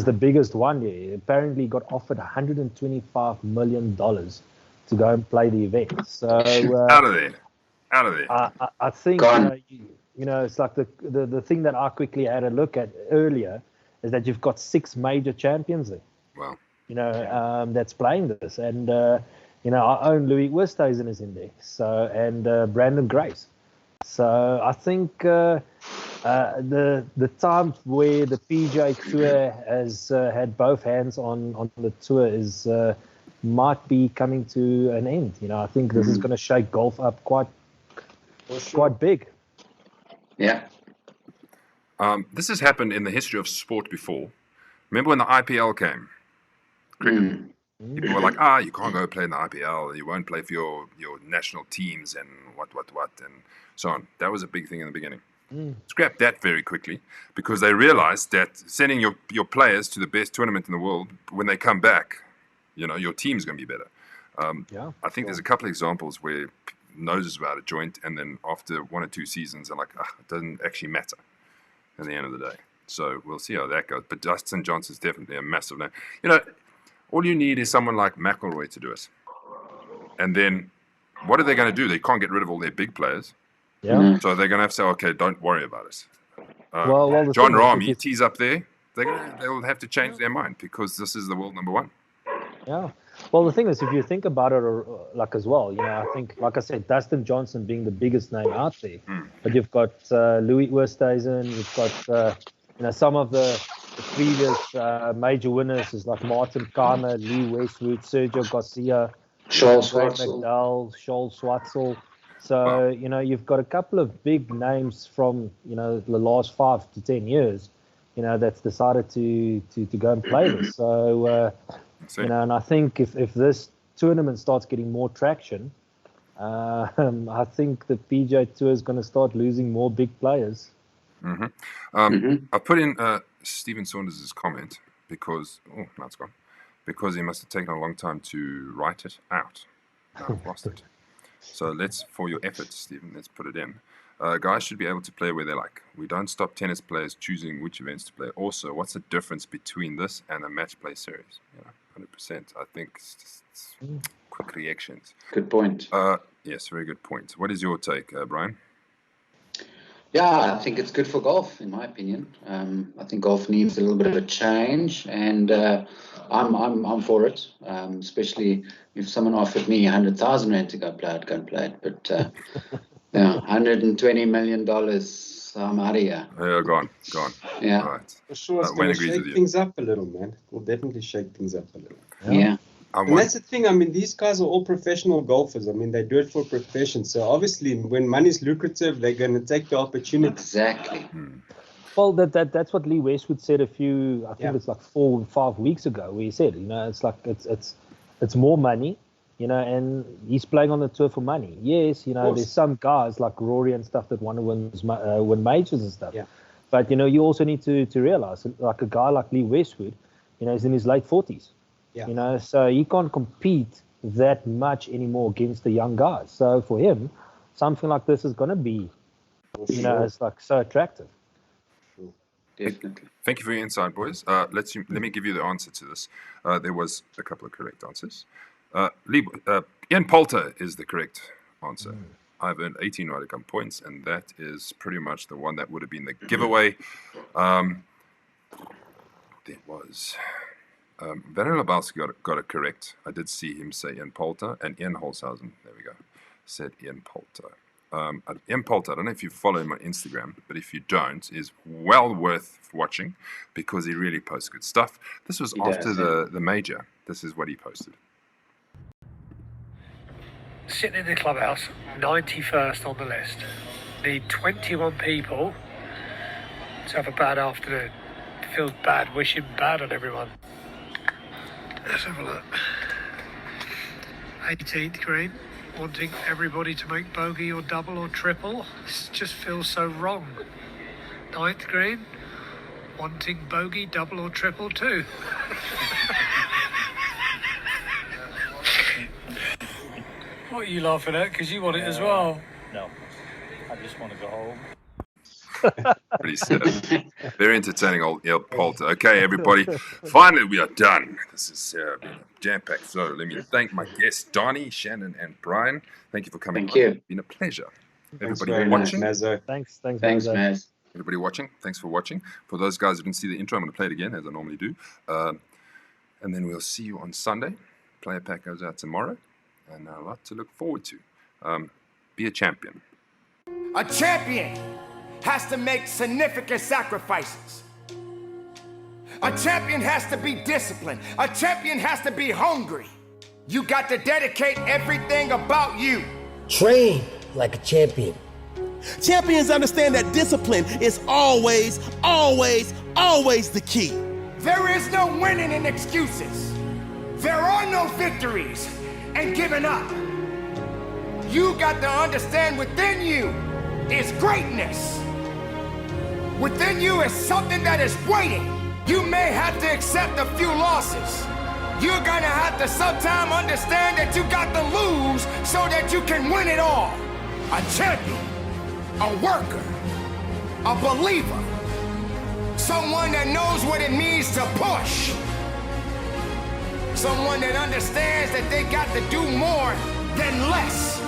the biggest one. He apparently got offered $125 million to go and play the event. So out of there. I think it's like the thing that I quickly had a look at earlier is that you've got 6 major champions there. Wow. That's playing this, and our own Louis Oosthuizen is in there. So and Brandon Grace. So I think the time where the PGA Tour has had both hands on the tour is might be coming to an end. I think this is going to shake golf up quite big. Yeah. This has happened in the history of sport before. Remember when the IPL came? Cricket. People were like, you can't go play in the IPL. You won't play for your national teams and what, and so on. That was a big thing in the beginning. Scrapped that very quickly because they realized that sending your players to the best tournament in the world, when they come back, your team's going to be better. I think there's a couple of examples where noses were out of joint, and then after 1 or 2 seasons, they're like, it doesn't actually matter at the end of the day. So we'll see how that goes. But Dustin Johnson's definitely a massive name. All you need is someone like McIlroy to do it. And then what are they going to do? They can't get rid of all their big players. Yeah. So they're going to have to say, okay, don't worry about it. Well, John Rahm, he's up there. They'll have to change their mind because this is the world number 1. Yeah. Well, the thing is, if you think about it, as well, I think, like I said, Dustin Johnson being the biggest name out there, but you've got Louis Oosthuizen, you've got some of the previous major winners is like Martin Kaymer, Lee Westwood, Sergio Garcia, Charles Graham Schwartzel. McDowell, Charles Schwartzel. So you've got a couple of big names from the last 5 to 10 years, that's decided to go and play this. So. And I think if this tournament starts getting more traction, I think the PGA Tour is going to start losing more big players. I put in Stephen Saunders' comment because now it's gone. Because he must have taken a long time to write it out. Now I've lost it. So for your effort, Stephen, let's put it in. Guys should be able to play where they like. We don't stop tennis players choosing which events to play. Also, what's the difference between this and a match play series? 100%. I think it's quick reactions. Good point. Yes, very good point. What is your take, Brian? Yeah, I think it's good for golf, in my opinion. I think golf needs a little bit of a change, and I'm for it. Especially if someone offered me 100,000 rand to go play, I'd go and play it. But $120 million, I'm out of here. Yeah, gone. Yeah. All right. For sure, it's going to shake things up a little, man. It will definitely shake things up a little. Yeah. And that's the thing. These guys are all professional golfers. They do it for a profession. So obviously, when money's lucrative, they're going to take the opportunity. Exactly. Well, that's what Lee Westwood said I think it's like 4 or 5 weeks ago, where he said, it's like it's more money, and he's playing on the tour for money. Yes, there's some guys like Rory and stuff that want to win majors and stuff. Yeah. But you also need to realize, like a guy like Lee Westwood, he's in his late 40s. Yeah. So he can't compete that much anymore against the young guys. So for him, something like this is going to be, it's like so attractive. Definitely. Thank you for your insight, boys. Let me give you the answer to this. There was a couple of correct answers. Ian Poulter is the correct answer. I've earned 18 Ryder Cup points, and that is pretty much the one that would have been the giveaway. There was Vanilla Lebowski got it correct. I did see him say Ian Poulter, and Ian Holshausen, there we go, said Ian Poulter. Ian Poulter, I don't know if you follow him on Instagram, but if you don't, is well worth watching because he really posts good stuff. This was after the major. This is what he posted. Sitting in the clubhouse, 91st on the list. Need 21 people to have a bad afternoon. Feels bad, wishing bad on everyone. Let's have a look. 18th green, wanting everybody to make bogey or double or triple. This just feels so wrong. 9th green, wanting bogey, double or triple too. What are you laughing at? Because you want it as well. No, I just want to go home. Pretty sad. Very entertaining old Ian Poulter. Okay, everybody. Finally, we are done. This is been a jam-packed show. Let me thank my guests, Donnie, Shannon, and Brian. Thank you for coming. Thank you. It's been a pleasure. Thanks Everybody very watching. much, Mazzo. Thanks, Thanks, Maz. Everybody watching, thanks for watching. For those guys who didn't see the intro, I'm going to play it again, as I normally do. And then we'll see you on Sunday. Player pack goes out tomorrow. And a lot to look forward to. Be a champion. A champion has to make significant sacrifices. A champion has to be disciplined. A champion has to be hungry. You got to dedicate everything about you. Train like a champion. Champions understand that discipline is always, always, always the key. There is no winning in excuses. There are no victories and giving up. You got to understand within you is greatness. Within you is something that is waiting. You may have to accept a few losses. You're gonna have to sometime understand that you got to lose so that you can win it all. A champion, a worker, a believer, someone that knows what it means to push. Someone that understands that they got to do more than less.